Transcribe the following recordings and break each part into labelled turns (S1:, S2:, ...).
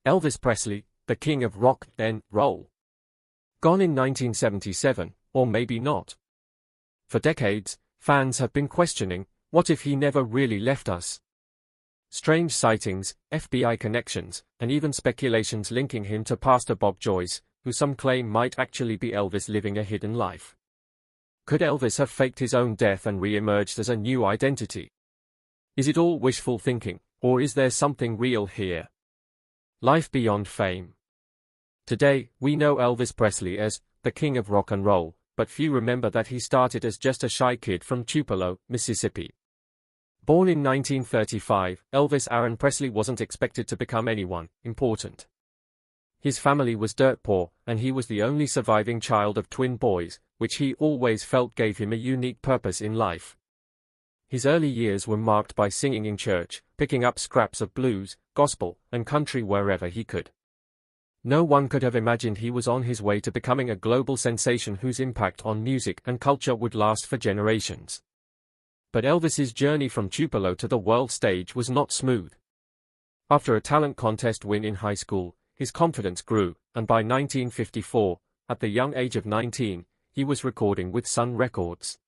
S1: Elvis Presley, the king of rock and roll. Gone in 1977, or maybe not. For decades, fans have been questioning, what if he never really left us? Strange sightings, FBI connections, and even speculations linking him to Pastor Bob Joyce, who some claim might actually be Elvis living a hidden life. Could Elvis have faked his own death and re-emerged as a new identity? Is it all wishful thinking, or is there something real here? Life beyond fame. Today, we know Elvis Presley as the king of rock and roll, but few remember that he started as just a shy kid from Tupelo, Mississippi. Born in 1935, Elvis Aaron Presley wasn't expected to become anyone important. His family was dirt poor, and he was the only surviving child of twin boys, which he always felt gave him a unique purpose in life. His early years were marked by singing in church, picking up scraps of blues, gospel, and country wherever he could. No one could have imagined he was on his way to becoming a global sensation whose impact on music and culture would last for generations. But Elvis's journey from Tupelo to the world stage was not smooth. After a talent contest win in high school, his confidence grew, and by 1954, at the young age of 19, he was recording with Sun Records.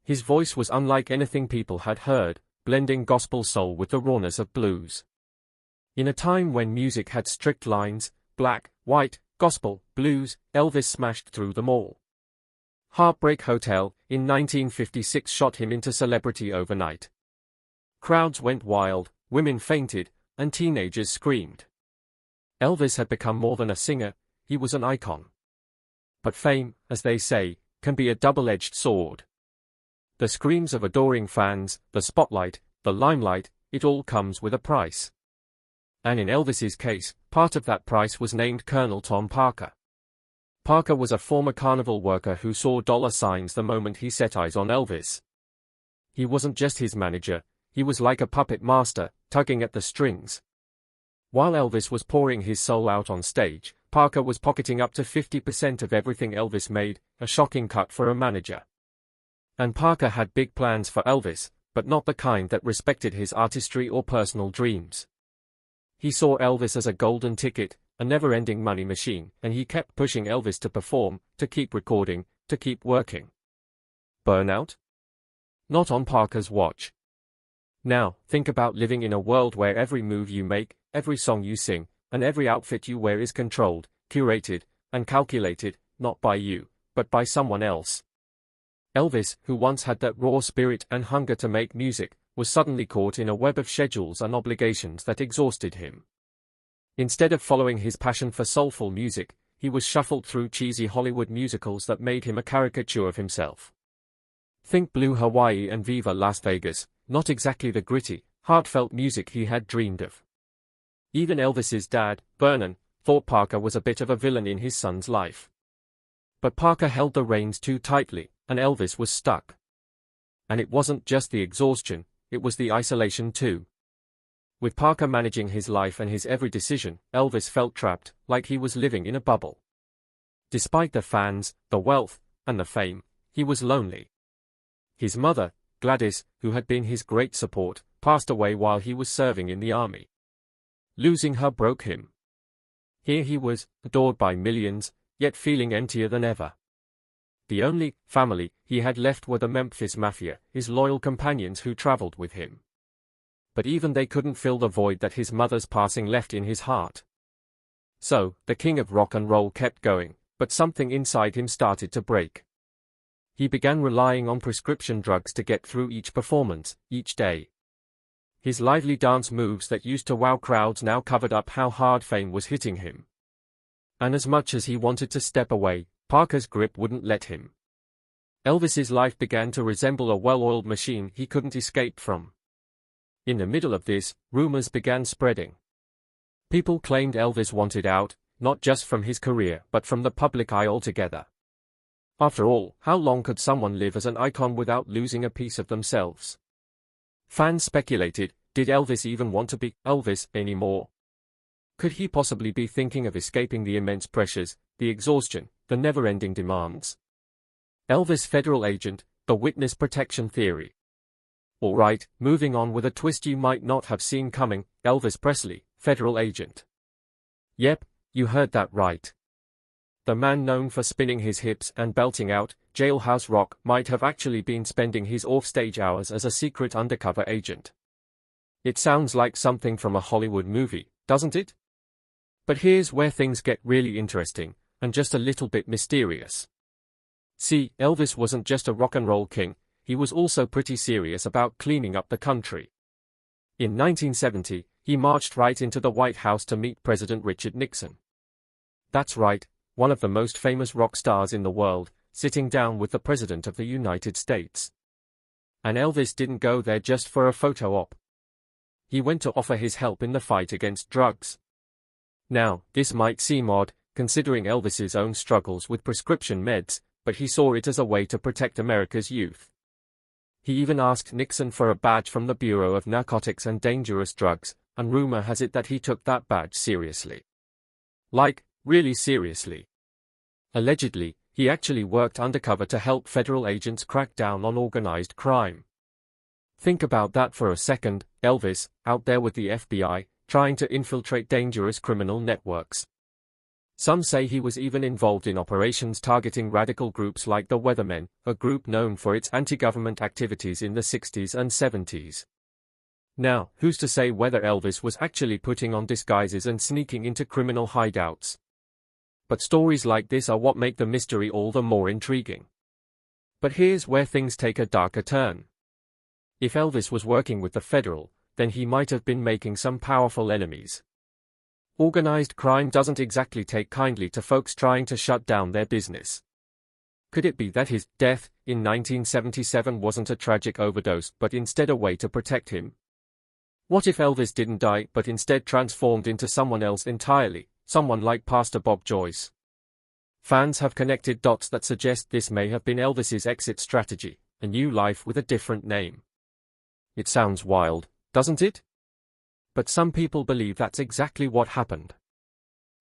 S1: His voice was unlike anything people had heard, blending gospel soul with the rawness of blues. In a time when music had strict lines, black, white, gospel, blues, Elvis smashed through them all. Heartbreak Hotel, in 1956, shot him into celebrity overnight. Crowds went wild, women fainted, and teenagers screamed. Elvis had become more than a singer, he was an icon. But fame, as they say, can be a double-edged sword. The screams of adoring fans, the spotlight, the limelight, it all comes with a price. And in Elvis's case, part of that price was named Colonel Tom Parker. Parker was a former carnival worker who saw dollar signs the moment he set eyes on Elvis. He wasn't just his manager, he was like a puppet master, tugging at the strings. While Elvis was pouring his soul out on stage, Parker was pocketing up to 50% of everything Elvis made, a shocking cut for a manager. And Parker had big plans for Elvis, but not the kind that respected his artistry or personal dreams. He saw Elvis as a golden ticket, a never-ending money machine, and he kept pushing Elvis to perform, to keep recording, to keep working. Burnout? Not on Parker's watch. Now, think about living in a world where every move you make, every song you sing, and every outfit you wear is controlled, curated, and calculated, not by you, but by someone else. Elvis, who once had that raw spirit and hunger to make music, was suddenly caught in a web of schedules and obligations that exhausted him. Instead of following his passion for soulful music, he was shuffled through cheesy Hollywood musicals that made him a caricature of himself. Think Blue Hawaii and Viva Las Vegas, not exactly the gritty, heartfelt music he had dreamed of. Even Elvis's dad, Vernon, thought Parker was a bit of a villain in his son's life. But Parker held the reins too tightly, and Elvis was stuck. And it wasn't just the exhaustion, it was the isolation too. With Parker managing his life and his every decision, Elvis felt trapped, like he was living in a bubble. Despite the fans, the wealth, and the fame, he was lonely. His mother, Gladys, who had been his great support, passed away while he was serving in the army. Losing her broke him. Here he was, adored by millions, yet feeling emptier than ever. The only family he had left were the Memphis Mafia, his loyal companions who traveled with him. But even they couldn't fill the void that his mother's passing left in his heart. So, the king of rock and roll kept going, but something inside him started to break. He began relying on prescription drugs to get through each performance, each day. His lively dance moves that used to wow crowds now covered up how hard fame was hitting him. And as much as he wanted to step away, Parker's grip wouldn't let him. Elvis's life began to resemble a well-oiled machine he couldn't escape from. In the middle of this, rumors began spreading. People claimed Elvis wanted out, not just from his career but from the public eye altogether. After all, how long could someone live as an icon without losing a piece of themselves? Fans speculated, did Elvis even want to be Elvis anymore? Could he possibly be thinking of escaping the immense pressures, the exhaustion, the never-ending demands? Elvis federal agent, the witness protection theory. Alright, moving on with a twist you might not have seen coming, Elvis Presley, federal agent. Yep, you heard that right. The man known for spinning his hips and belting out jailhouse rock might have actually been spending his offstage hours as a secret undercover agent. It sounds like something from a Hollywood movie, doesn't it? But here's where things get really interesting, and just a little bit mysterious. See, Elvis wasn't just a rock and roll king, he was also pretty serious about cleaning up the country. In 1970, he marched right into the White House to meet President Richard Nixon. That's right, one of the most famous rock stars in the world, sitting down with the President of the United States. And Elvis didn't go there just for a photo op. He went to offer his help in the fight against drugs. Now, this might seem odd, considering Elvis's own struggles with prescription meds, but he saw it as a way to protect America's youth. He even asked Nixon for a badge from the Bureau of Narcotics and Dangerous Drugs, and rumor has it that he took that badge seriously. Like, really seriously. Allegedly, he actually worked undercover to help federal agents crack down on organized crime. Think about that for a second, Elvis, out there with the FBI, trying to infiltrate dangerous criminal networks. Some say he was even involved in operations targeting radical groups like the Weathermen, a group known for its anti-government activities in the 60s and 70s. Now, who's to say whether Elvis was actually putting on disguises and sneaking into criminal hideouts? But stories like this are what make the mystery all the more intriguing. But here's where things take a darker turn. If Elvis was working with the federal, then he might have been making some powerful enemies. Organized crime doesn't exactly take kindly to folks trying to shut down their business. Could it be that his death in 1977 wasn't a tragic overdose but instead a way to protect him? What if Elvis didn't die but instead transformed into someone else entirely, someone like Pastor Bob Joyce? Fans have connected dots that suggest this may have been Elvis's exit strategy, a new life with a different name. It sounds wild, doesn't it? But some people believe that's exactly what happened.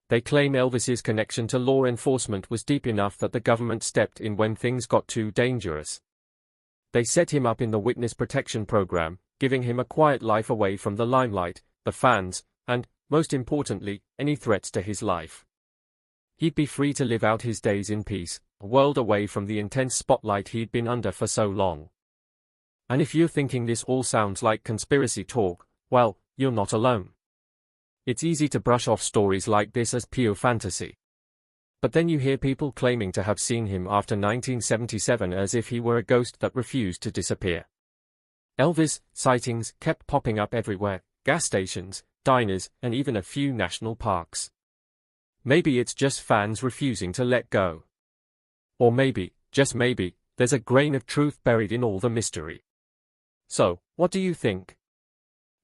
S1: They claim Elvis's connection to law enforcement was deep enough that the government stepped in when things got too dangerous. They set him up in the witness protection program, giving him a quiet life away from the limelight, the fans, and, most importantly, any threats to his life. He'd be free to live out his days in peace, a world away from the intense spotlight he'd been under for so long. And if you're thinking this all sounds like conspiracy talk, well, you're not alone. It's easy to brush off stories like this as pure fantasy. But then you hear people claiming to have seen him after 1977 as if he were a ghost that refused to disappear. Elvis sightings kept popping up everywhere, gas stations, diners, and even a few national parks. Maybe it's just fans refusing to let go. Or maybe, just maybe, there's a grain of truth buried in all the mystery. So, what do you think?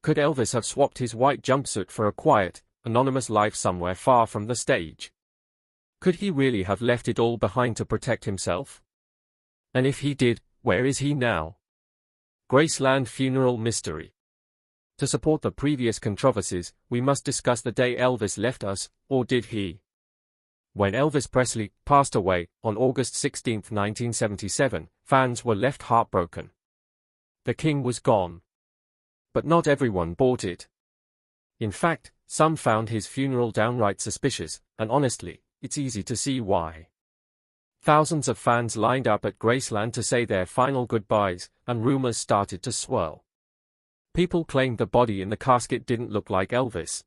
S1: Could Elvis have swapped his white jumpsuit for a quiet, anonymous life somewhere far from the stage? Could he really have left it all behind to protect himself? And if he did, where is he now? Graceland Funeral Mystery. To support the previous controversies, we must discuss the day Elvis left us, or did he? When Elvis Presley passed away, on August 16, 1977, fans were left heartbroken. The king was gone. But not everyone bought it. In fact, some found his funeral downright suspicious, and honestly, it's easy to see why. Thousands of fans lined up at Graceland to say their final goodbyes, and rumors started to swirl. People claimed the body in the casket didn't look like Elvis.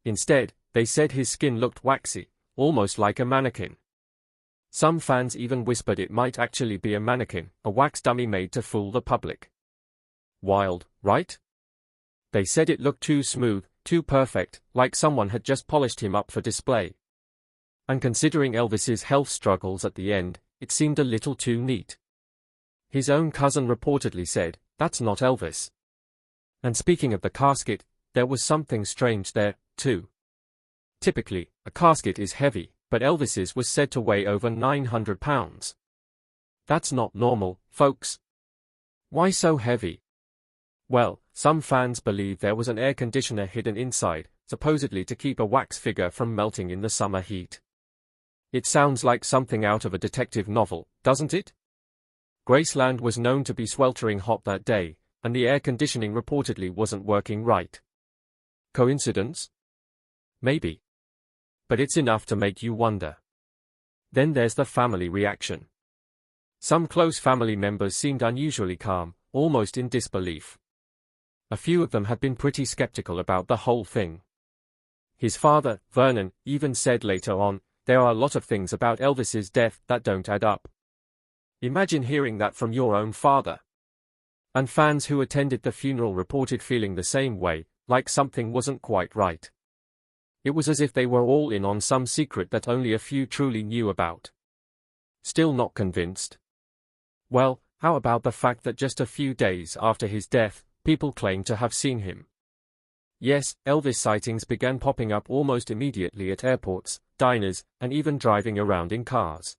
S1: Instead, they said his skin looked waxy, almost like a mannequin. Some fans even whispered it might actually be a mannequin, a wax dummy made to fool the public. Wild, right? They said it looked too smooth, too perfect, like someone had just polished him up for display. And considering Elvis's health struggles at the end, it seemed a little too neat. His own cousin reportedly said, "That's not Elvis." And speaking of the casket, there was something strange there, too. Typically, a casket is heavy, but Elvis's was said to weigh over 900 pounds. That's not normal, folks. Why so heavy? Well, some fans believe there was an air conditioner hidden inside, supposedly to keep a wax figure from melting in the summer heat. It sounds like something out of a detective novel, doesn't it? Graceland was known to be sweltering hot that day, and the air conditioning reportedly wasn't working right. Coincidence? Maybe. But it's enough to make you wonder. Then there's the family reaction. Some close family members seemed unusually calm, almost in disbelief. A few of them had been pretty skeptical about the whole thing. His father, Vernon, even said later on, "There are a lot of things about Elvis's death that don't add up." Imagine hearing that from your own father. And fans who attended the funeral reported feeling the same way, like something wasn't quite right. It was as if they were all in on some secret that only a few truly knew about. Still not convinced? Well, how about the fact that just a few days after his death, people claimed to have seen him? Yes, Elvis sightings began popping up almost immediately at airports, diners, and even driving around in cars.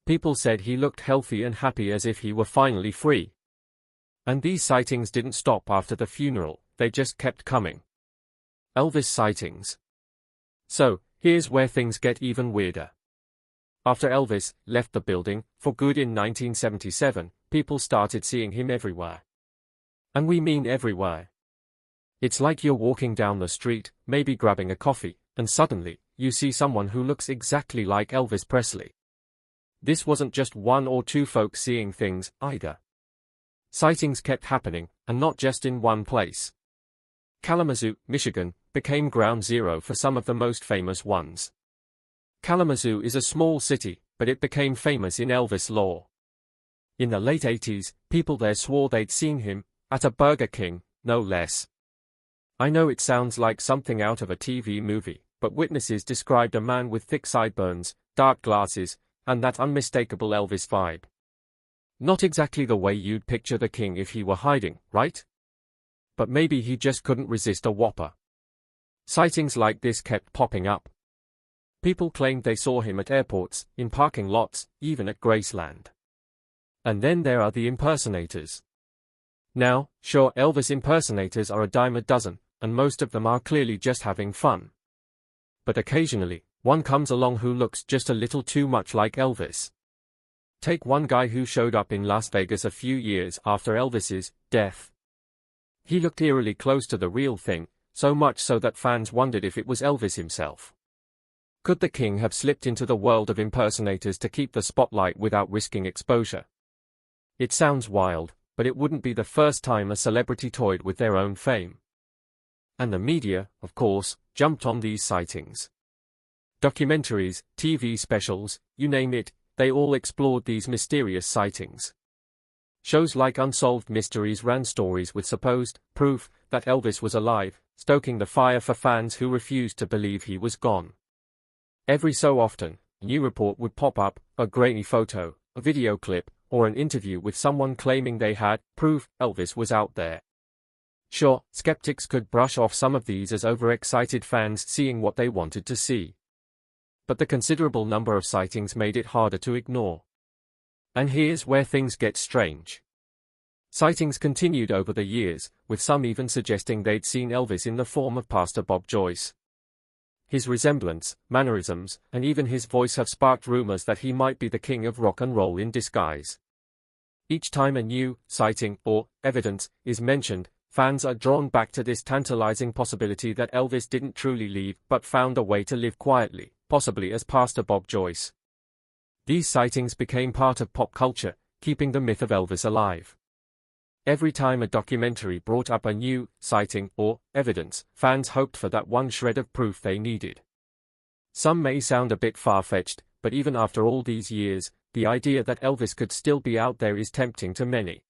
S1: People said he looked healthy and happy, as if he were finally free. And these sightings didn't stop after the funeral, they just kept coming. Elvis sightings. So, here's where things get even weirder. After Elvis left the building for good in 1977, people started seeing him everywhere. And we mean everywhere. It's like you're walking down the street, maybe grabbing a coffee, and suddenly, you see someone who looks exactly like Elvis Presley. This wasn't just one or two folks seeing things, either. Sightings kept happening, and not just in one place. Kalamazoo, Michigan, became ground zero for some of the most famous ones. Kalamazoo is a small city, but it became famous in Elvis lore. In the late 80s, people there swore they'd seen him, at a Burger King, no less. I know it sounds like something out of a TV movie, but witnesses described a man with thick sideburns, dark glasses, and that unmistakable Elvis vibe. Not exactly the way you'd picture the king if he were hiding, right? But maybe he just couldn't resist a whopper. Sightings like this kept popping up. People claimed they saw him at airports, in parking lots, even at Graceland. And then there are the impersonators. Now, sure, Elvis impersonators are a dime a dozen, and most of them are clearly just having fun. But occasionally, one comes along who looks just a little too much like Elvis. Take one guy who showed up in Las Vegas a few years after Elvis's death. He looked eerily close to the real thing, so much so that fans wondered if it was Elvis himself. Could the king have slipped into the world of impersonators to keep the spotlight without risking exposure? It sounds wild, but it wouldn't be the first time a celebrity toyed with their own fame. And the media, of course, jumped on these sightings. Documentaries, TV specials, you name it, they all explored these mysterious sightings. Shows like Unsolved Mysteries ran stories with supposed proof that Elvis was alive, stoking the fire for fans who refused to believe he was gone. Every so often, a new report would pop up, a grainy photo, a video clip, or an interview with someone claiming they had proof Elvis was out there. Sure, skeptics could brush off some of these as overexcited fans seeing what they wanted to see. But the considerable number of sightings made it harder to ignore. And here's where things get strange. Sightings continued over the years, with some even suggesting they'd seen Elvis in the form of Pastor Bob Joyce. His resemblance, mannerisms, and even his voice have sparked rumors that he might be the king of rock and roll in disguise. Each time a new sighting or evidence is mentioned, fans are drawn back to this tantalizing possibility that Elvis didn't truly leave but found a way to live quietly, possibly as Pastor Bob Joyce. These sightings became part of pop culture, keeping the myth of Elvis alive. Every time a documentary brought up a new sighting or evidence, fans hoped for that one shred of proof they needed. Some may sound a bit far-fetched, but even after all these years, the idea that Elvis could still be out there is tempting to many.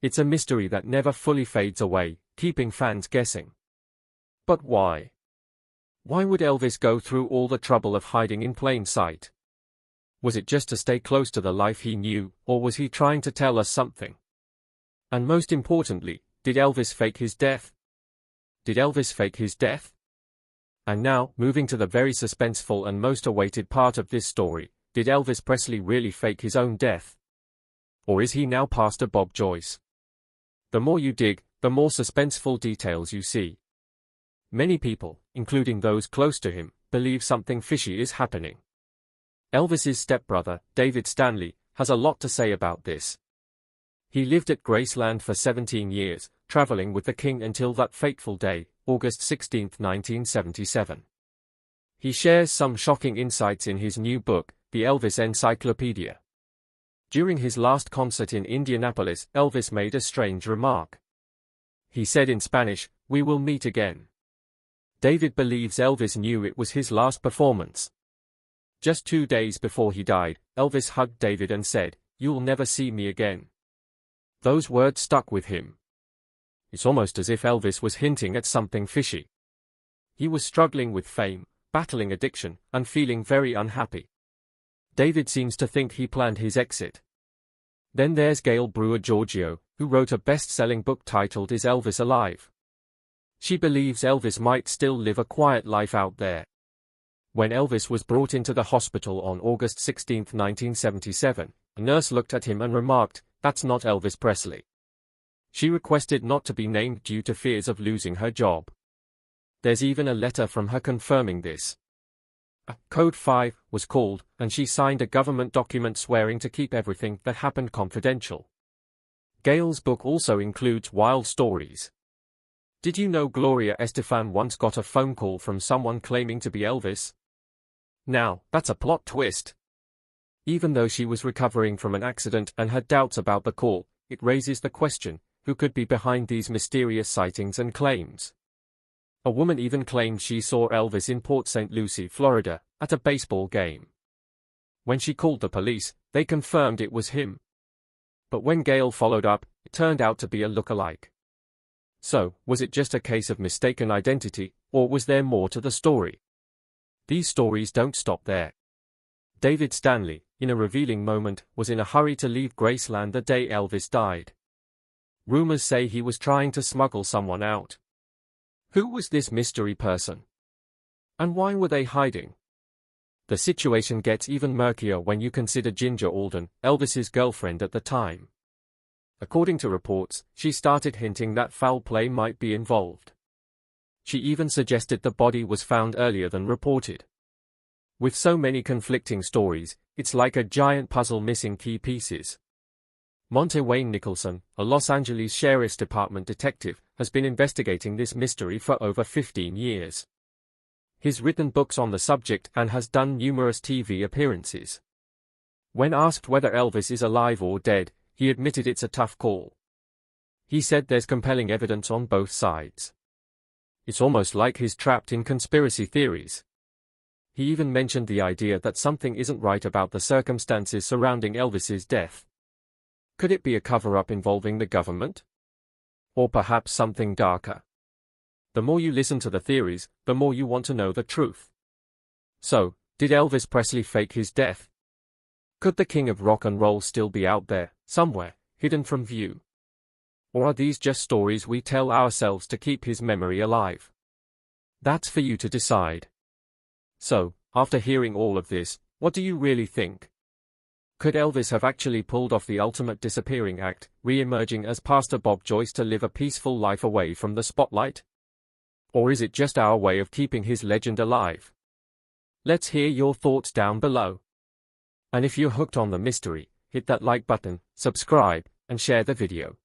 S1: It's a mystery that never fully fades away, keeping fans guessing. But why? Why would Elvis go through all the trouble of hiding in plain sight? Was it just to stay close to the life he knew, or was he trying to tell us something? And most importantly, did Elvis fake his death? Did Elvis fake his death? And now, moving to the very suspenseful and most awaited part of this story, did Elvis Presley really fake his own death? Or is he now Pastor Bob Joyce? The more you dig, the more suspenseful details you see. Many people, including those close to him, believe something fishy is happening. Elvis's stepbrother, David Stanley, has a lot to say about this. He lived at Graceland for 17 years, traveling with the king until that fateful day, August 16, 1977. He shares some shocking insights in his new book, The Elvis Encyclopedia. During his last concert in Indianapolis, Elvis made a strange remark. He said in Spanish, "We will meet again." David believes Elvis knew it was his last performance. Just 2 days before he died, Elvis hugged David and said, "You'll never see me again." Those words stuck with him. It's almost as if Elvis was hinting at something fishy. He was struggling with fame, battling addiction, and feeling very unhappy. David seems to think he planned his exit. Then there's Gail Brewer Giorgio, who wrote a best-selling book titled Is Elvis Alive? She believes Elvis might still live a quiet life out there. When Elvis was brought into the hospital on August 16, 1977, a nurse looked at him and remarked, "That's not Elvis Presley." She requested not to be named due to fears of losing her job. There's even a letter from her confirming this. Code 5 was called, and she signed a government document swearing to keep everything that happened confidential. Gail's book also includes wild stories. Did you know Gloria Estefan once got a phone call from someone claiming to be Elvis? Now, that's a plot twist. Even though she was recovering from an accident and had doubts about the call, it raises the question, who could be behind these mysterious sightings and claims? A woman even claimed she saw Elvis in Port St. Lucie, Florida, at a baseball game. When she called the police, they confirmed it was him. But when Gail followed up, it turned out to be a look-alike. So, was it just a case of mistaken identity, or was there more to the story? These stories don't stop there. David Stanley, in a revealing moment, was in a hurry to leave Graceland the day Elvis died. Rumors say he was trying to smuggle someone out. Who was this mystery person? And why were they hiding? The situation gets even murkier when you consider Ginger Alden, Elvis's girlfriend at the time. According to reports, she started hinting that foul play might be involved. She even suggested the body was found earlier than reported. With so many conflicting stories, it's like a giant puzzle missing key pieces. Monte Wayne Nicholson, a Los Angeles Sheriff's Department detective, has been investigating this mystery for over 15 years. He's written books on the subject and has done numerous TV appearances. When asked whether Elvis is alive or dead, he admitted it's a tough call. He said there's compelling evidence on both sides. It's almost like he's trapped in conspiracy theories. He even mentioned the idea that something isn't right about the circumstances surrounding Elvis's death. Could it be a cover-up involving the government? Or perhaps something darker? The more you listen to the theories, the more you want to know the truth. So, did Elvis Presley fake his death? Could the king of rock and roll still be out there, somewhere, hidden from view? Or are these just stories we tell ourselves to keep his memory alive? That's for you to decide. So, after hearing all of this, what do you really think? Could Elvis have actually pulled off the ultimate disappearing act, re-emerging as Pastor Bob Joyce to live a peaceful life away from the spotlight? Or is it just our way of keeping his legend alive? Let's hear your thoughts down below. And if you're hooked on the mystery, hit that like button, subscribe, and share the video.